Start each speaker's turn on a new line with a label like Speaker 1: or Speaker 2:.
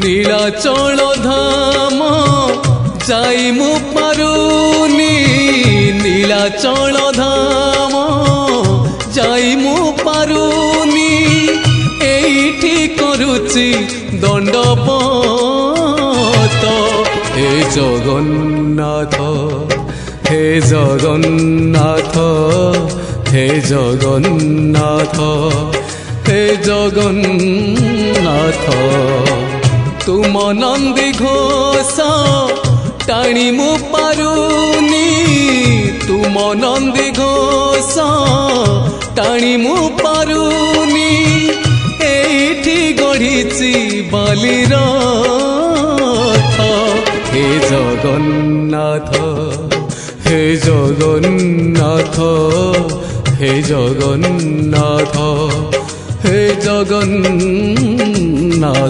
Speaker 1: নীলাচল ধাম যাই মু পারুনি নীলাচল ধাম যাই মু পারুনি এইটি করুচি দণ্ডপত হে জগন্নাথ হে জগন্নাথ হে জগন্নাথ হে জগন্নাথ তুম নন্দী ঘোষ টাণি মু পারুনি তুম নন্দী ঘোষ টাণি মু পারুনি এইটি গড়িছি বালির রথ হে জগন্নাথ হে জগন্নাথ হে জগন্নাথ হে জগন্নাথ।